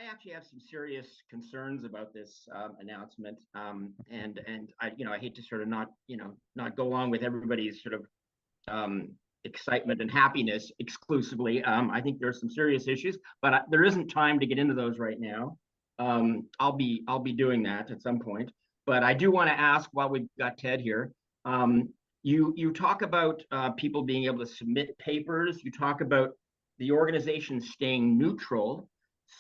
I actually have some serious concerns about this announcement, and I hate to sort of not go along with everybody's sort of um, excitement and happiness exclusively. I think there's some serious issues, but there isn't time to get into those right now. I'll be doing that at some point, but I do want to ask while we've got Ted here. You talk about people being able to submit papers. You talk about the organization staying neutral.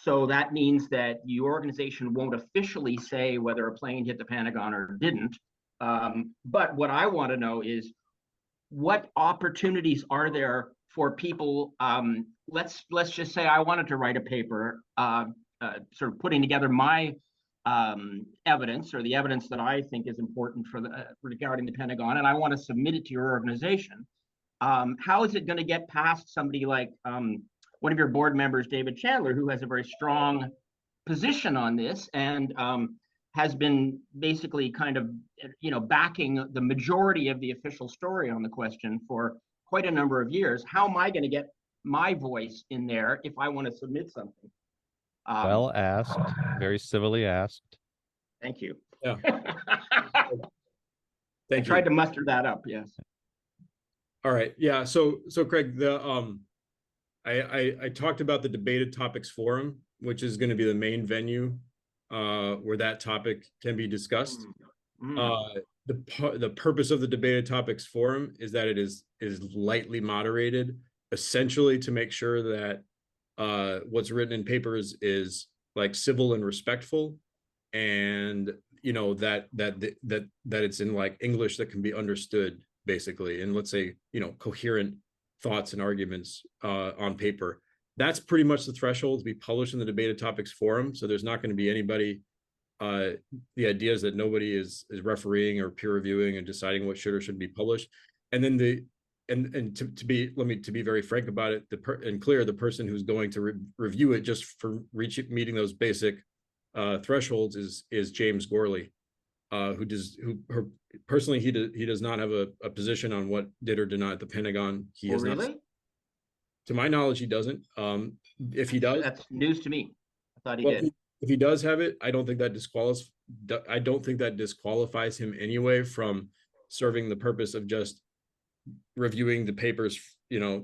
So that means that the organization won't officially say whether a plane hit the Pentagon or didn't. But what I want to know is what opportunities are there for people? Let's just say I wanted to write a paper, sort of putting together my evidence or the evidence that I think is important regarding the Pentagon, and I want to submit it to your organization. How is it going to get past somebody like one of your board members, David Chandler, who has a very strong position on this and has been basically kind of, backing the majority of the official story on the question for quite a number of years? How am I going to get my voice in there if I want to submit something? Well asked, very civilly asked. Thank you. Yeah. I tried to muster that up. Yes. All right. Yeah. So Craig, I talked about the Debated Topics Forum, which is going to be the main venue where that topic can be discussed. The purpose of the Debated Topics Forum is that it is lightly moderated, essentially to make sure that what's written in papers is like civil and respectful, and that it's in like English that can be understood, basically, and let's say coherent thoughts and arguments on paper. That's pretty much the threshold to be published in the Debated Topics Forum. So there's not going to be anybody. The idea is that nobody is refereeing or peer reviewing and deciding what should or shouldn't be published. And then to be very frank about it, the person who's going to review it just for meeting those basic thresholds is James Gorley, who personally he does not have a position on what did or did not at the Pentagon. He has really? not. To my knowledge, he doesn't. If he does, that's news to me. I thought he did. If he does have it, I don't think that disqualifies him anyway from serving the purpose of just reviewing the papers,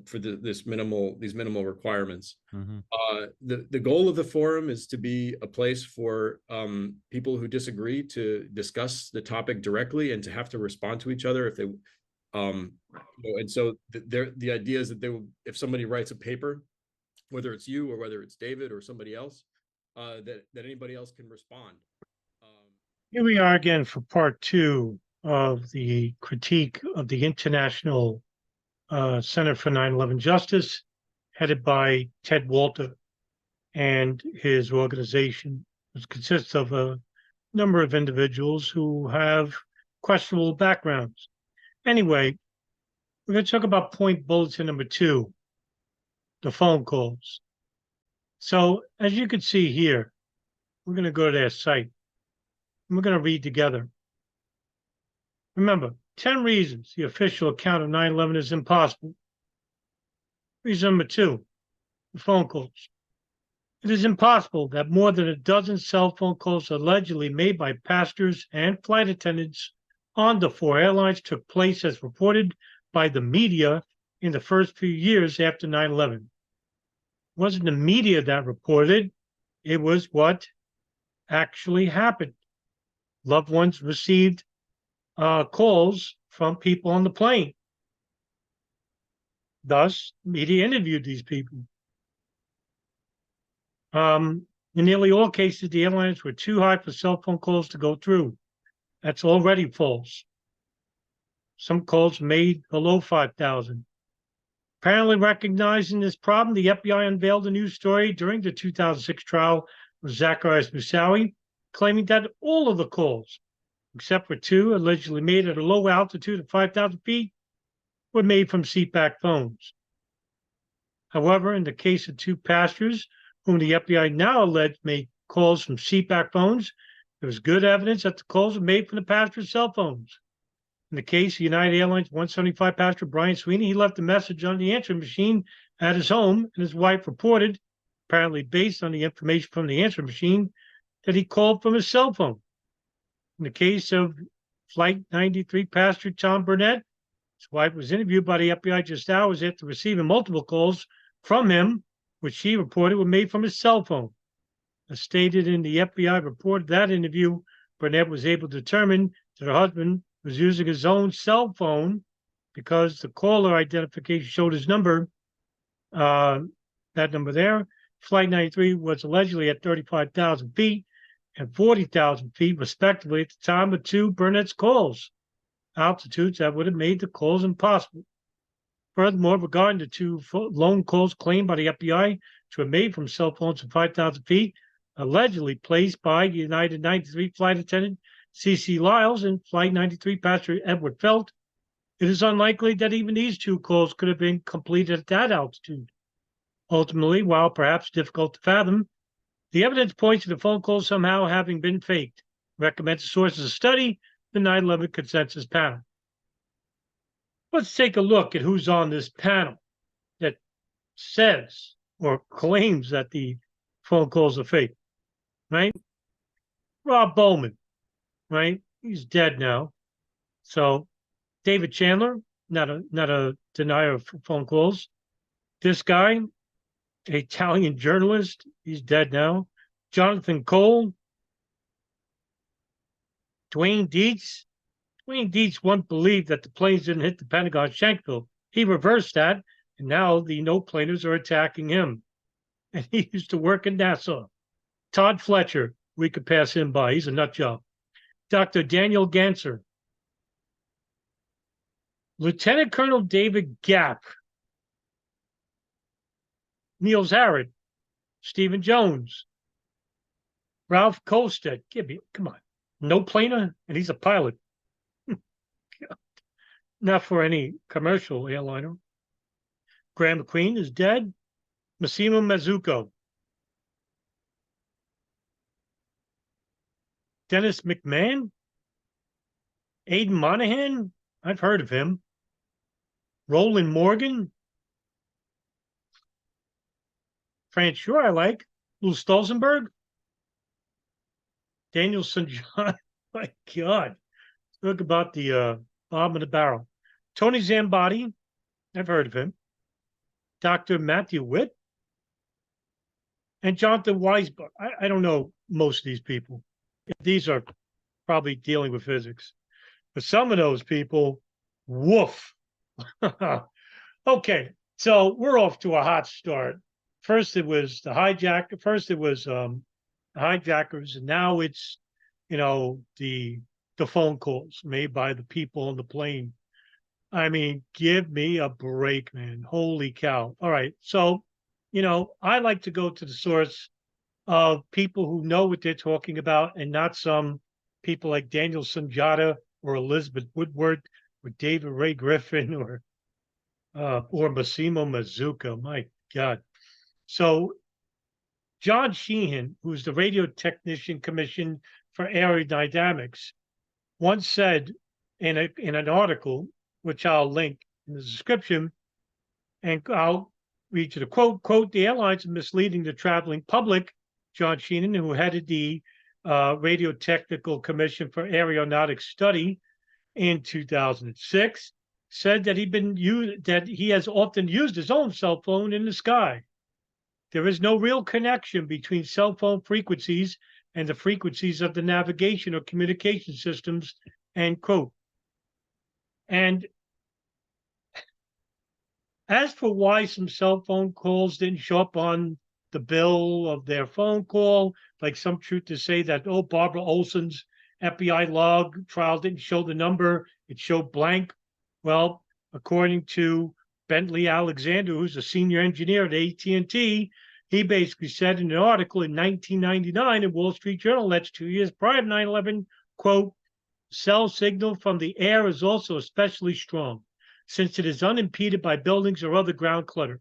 for these minimal requirements. The goal of the forum is to be a place for people who disagree to discuss the topic directly and to have to respond to each other if they and so the idea is that if somebody writes a paper, whether it's you or whether it's David or somebody else, that anybody else can respond. Here we are again for part 2 of the critique of the International Center for 9/11 Justice, headed by Ted Walter and his organization, which consists of a number of individuals who have questionable backgrounds. Anyway, we're going to talk about point bulletin number 2, the phone calls. So as you can see here, we're going to go to their site and we're going to read together. Remember, 10 reasons the official account of 9/11 is impossible. Reason number 2, the phone calls. It is impossible that more than a dozen cell phone calls allegedly made by passengers and flight attendants on the 4 airlines took place as reported by the media in the first few years after 9/11. It wasn't the media that reported, it was what actually happened. Loved ones received calls from people on the plane. Thus, media interviewed these people. In nearly all cases, the airlines were too high for cell phone calls to go through. That's already false. Some calls made below 5,000. Apparently recognizing this problem, the FBI unveiled a new story during the 2006 trial of Zacarias Moussaoui, claiming that all of the calls, except for 2 allegedly made at a low altitude of 5,000 feet, were made from seatback phones. However, in the case of 2 passengers, whom the FBI now alleged made calls from seatback phones, there was good evidence that the calls were made from the passenger's cell phones. In the case of United Airlines 175 passenger Brian Sweeney, he left a message on the answering machine at his home, and his wife reported apparently based on the information from the answer machine that he called from his cell phone. In the case of Flight 93 passenger Tom Burnett, his wife was interviewed by the FBI just hours after receiving multiple calls from him, which she reported were made from his cell phone. As stated in the FBI report, that interview, Burnett was able to determine that her husband was using his own cell phone because the caller identification showed his number, that number there. Flight 93 was allegedly at 35,000 feet and 40,000 feet, respectively, at the time of two Burnett's calls, altitudes that would have made the calls impossible. Furthermore, regarding the two lone calls claimed by the FBI to have made from cell phones at 5,000 feet, allegedly placed by United 93 flight attendant C.C. Lyles and Flight 93 passenger Edward Felt, it is unlikely that even these two calls could have been completed at that altitude. Ultimately, while perhaps difficult to fathom, the evidence points to the phone calls somehow having been faked. Recommends the sources of study the 9/11 consensus panel. Let's take a look at who's on this panel that says or claims that the phone calls are fake, right? Rob Bowman, right? He's dead now. So David Chandler, not a denier of phone calls. This guy, an Italian journalist, he's dead now. Jonathan Cole, Dwayne Dietz. Dwayne Dietz once believed that the planes didn't hit the Pentagon Shankill. He reversed that, and now the no-planers are attacking him. And he used to work in NASA. Todd Fletcher, we could pass him by. He's a nut job. Dr. Daniel Ganser. Lieutenant Colonel David Gapp. Niels Harrod. Stephen Jones. Ralph Kolstad. Come on. No planer, and he's a pilot. Not for any commercial airliner. Graham McQueen is dead. Massimo Mazzucco. Dennis McMahon. Aidan Monahan. I've heard of him. Roland Morgan. Frank Sure I like. Lou Stolzenberg. Daniel St. John. My God. Look about the bomb in the barrel. Tony Zambotti. I've heard of him. Dr. Matthew Witt. And Jonathan Weisbach. I don't know most of these people. These are probably dealing with physics. But some of those people, woof. Okay, so we're off to a hot start. First it was the hijacker. First it was the hijackers, and now it's, the phone calls made by the people on the plane. I mean, give me a break, man. Holy cow. All right, so, I like to go to the source of people who know what they're talking about and not some people like Daniel Sunjata or Elizabeth Woodward or David Ray Griffin or Massimo Mazzucco. My God. So John Sheehan, who's the Radio Technician Commission for Aerodynamics, once said in an article, which I'll link in the description, and I'll read you the quote, the airlines are misleading the traveling public. John Sheehan, who headed the Radio Technical Commission for Aeronautics Study in 2006, said that he has often used his own cell phone in the sky. There is no real connection between cell phone frequencies and the frequencies of the navigation or communication systems, end quote. And as for why some cell phone calls didn't show up on the bill of their phone call, like some truth to say that, Barbara Olson's FBI log trial didn't show the number, it showed blank. Well, according to Bentley Alexander, who's a senior engineer at AT&T, he basically said in an article in 1999 in Wall Street Journal, that's 2 years prior to 9/11, quote, cell signal from the air is also especially strong, since it is unimpeded by buildings or other ground clutter.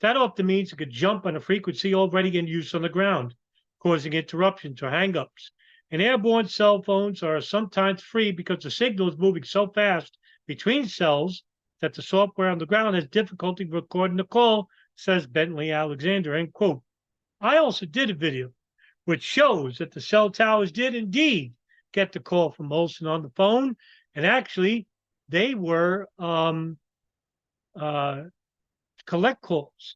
That often means it could jump on a frequency already in use on the ground, causing interruptions or hangups. And airborne cell phones are sometimes free because the signal is moving so fast between cells that the software on the ground has difficulty recording the call, says Bentley Alexander, end quote. I also did a video which shows that the cell towers did indeed get the call from Olson on the phone, and actually they were collect calls.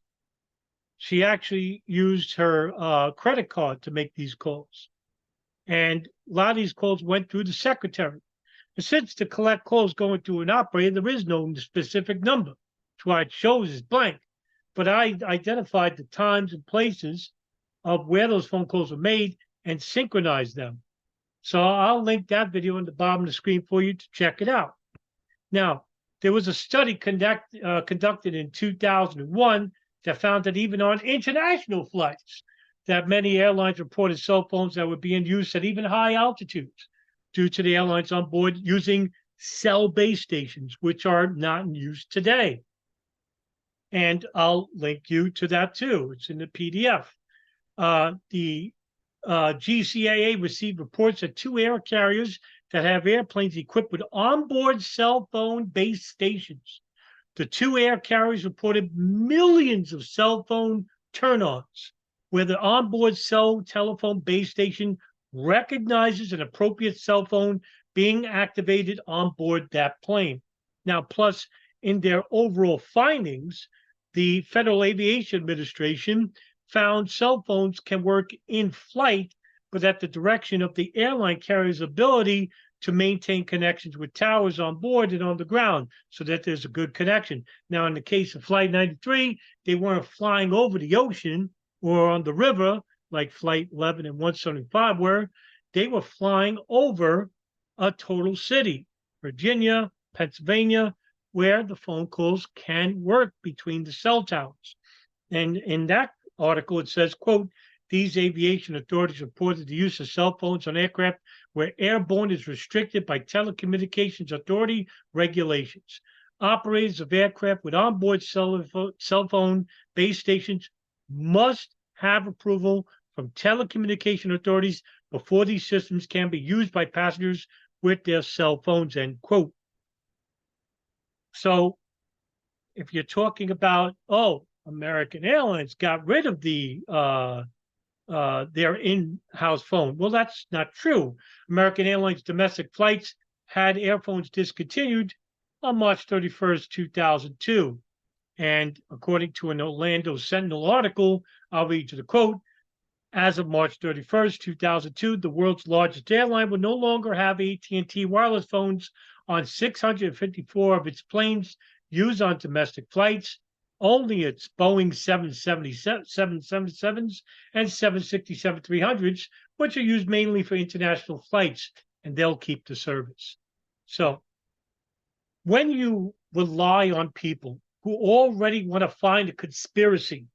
She actually used her credit card to make these calls. And a lot of these calls went through the secretary. And since the collect calls going through an operator, there is no specific number. That's why it shows is blank. But I identified the times and places of where those phone calls were made and synchronized them. So I'll link that video in the bottom of the screen for you to check it out. Now, there was a study conducted in 2001 that found that even on international flights, that many airlines reported cell phones that were being used at even high altitudes due to the airlines on board using cell base stations, which are not in use today. And I'll link you to that too. It's in the PDF. The GCAA received reports that 2 air carriers that have airplanes equipped with onboard cell phone base stations. The 2 air carriers reported millions of cell phone turn-ons, where the onboard cell telephone base station recognizes an appropriate cell phone being activated on board that plane. Now, plus, in their overall findings, the Federal Aviation Administration found cell phones can work in flight, but at the direction of the airline carrier's ability to maintain connections with towers on board and on the ground so that there's a good connection. Now, in the case of Flight 93, they weren't flying over the ocean or on the river like Flight 11 and 175 were. They were flying over a total city, Virginia, Pennsylvania, where the phone calls can work between the cell towers. And in that article, it says, quote, these aviation authorities reported the use of cell phones on aircraft where airborne is restricted by Telecommunications Authority regulations. Operators of aircraft with onboard cell phone base stations must have approval from telecommunication authorities before these systems can be used by passengers with their cell phones, end quote. So if you're talking about, oh, American Airlines got rid of their in-house phone. Well, that's not true. American Airlines domestic flights had airphones discontinued on March 31st, 2002. And according to an Orlando Sentinel article, I'll read you the quote. As of March 31st, 2002, the world's largest airline will no longer have AT&T wireless phones on 654 of its planes used on domestic flights. Only its Boeing 777s and 767-300s, which are used mainly for international flights, and they'll keep the service. So when you rely on people who already want to find a conspiracy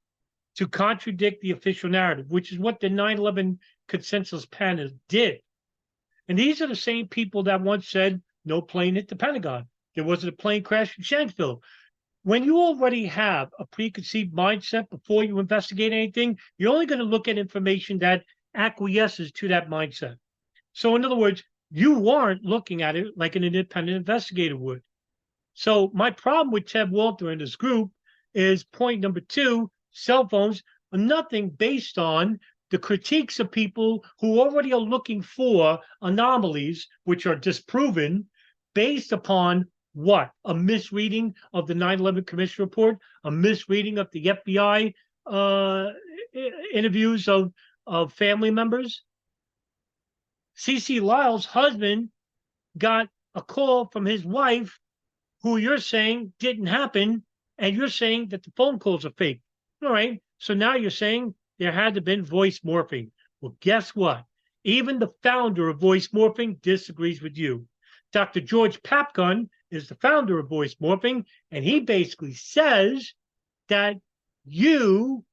to contradict the official narrative, which is what the 9/11 consensus panel did. And these are the same people that once said no plane hit the Pentagon. There wasn't a plane crash in Shanksville. When you already have a preconceived mindset before you investigate anything, you're only going to look at information that acquiesces to that mindset. So in other words, you aren't looking at it like an independent investigator would. So my problem with Ted Walter and his group is point number 2, cell phones are nothing based on the critiques of people who already are looking for anomalies, which are disproven, based upon what? A misreading of the 9/11 Commission report, a misreading of the FBI interviews of family members. CeCe Lyle's husband got a call from his wife, who you're saying didn't happen, and you're saying that the phone calls are fake. All right, so now you're saying there had to have been voice morphing. Well, guess what? Even the founder of voice morphing disagrees with you. Dr. George Papgun is the founder of voice morphing, and he basically says that you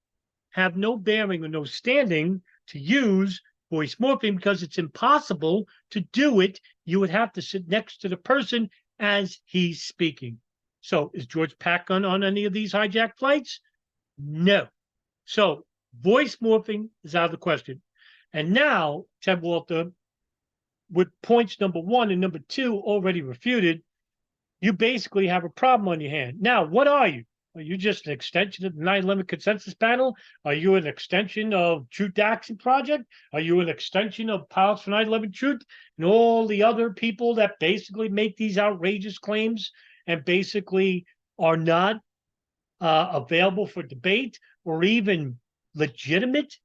have no bearing or no standing to use voice morphing because it's impossible to do it. You would have to sit next to the person as he's speaking. So is George Papgun on any of these hijacked flights? No. So voice morphing is out of the question. And now, Ted Walter, with points number 1 and number 2 already refuted, you basically have a problem on your hand. Now, what are you? Are you just an extension of the 9/11 consensus panel? Are you an extension of Truth Action Project? Are you an extension of Pilots for 9/11 Truth and all the other people that basically make these outrageous claims and basically are not available for debate or even legitimate?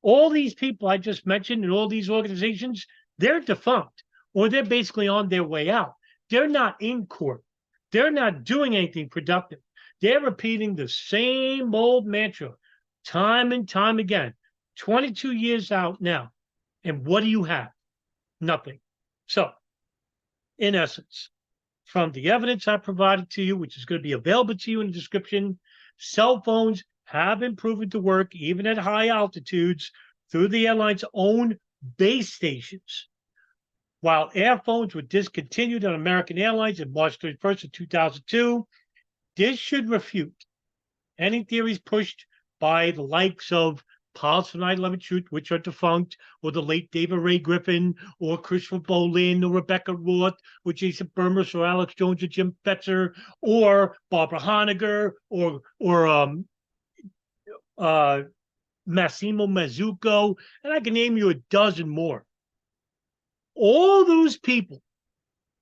All these people I just mentioned and all these organizations, they're defunct or they're basically on their way out. They're not in court. They're not doing anything productive. They're repeating the same old mantra time and time again. 22 years out now. And what do you have? Nothing. So, in essence, from the evidence I provided to you, which is going to be available to you in the description, cell phones have been proven to work even at high altitudes through the airline's own base stations. While airphones were discontinued on American Airlines on March 31st of 2002, this should refute any theories pushed by the likes of Pilots for 9/11 Truth, which are defunct, or the late David Ray Griffin, or Christopher Bolin, or Rebecca Roth, or Jason Burmis, or Alex Jones, or Jim Fetzer, or Barbara Honegger, or Massimo Mazzucco, and I can name you a dozen more. All those people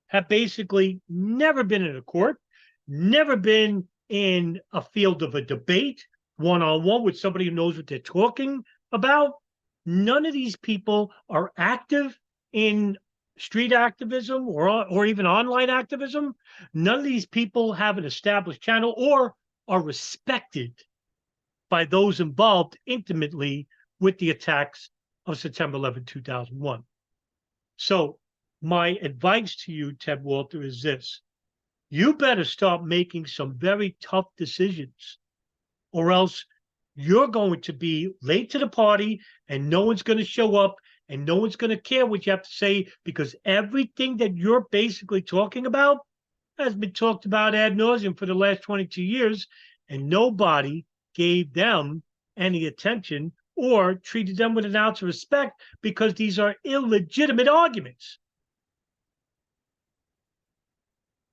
have basically never been in a court, never been in a field of a debate, one-on-one with somebody who knows what they're talking about. None of these people are active in street activism or even online activism. None of these people have an established channel or are respected by those involved intimately with the attacks of September 11, 2001. So my advice to you, Ted Walter, is this. You better start making some very tough decisions, or else you're going to be late to the party and no one's going to show up and no one's going to care what you have to say, because everything that you're basically talking about has been talked about ad nauseum for the last 22 years, and nobody gave them any attention or treated them with an ounce of respect, because these are illegitimate arguments.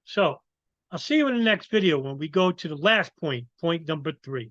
So I'll see you in the next video when we go to the last point, point number 3.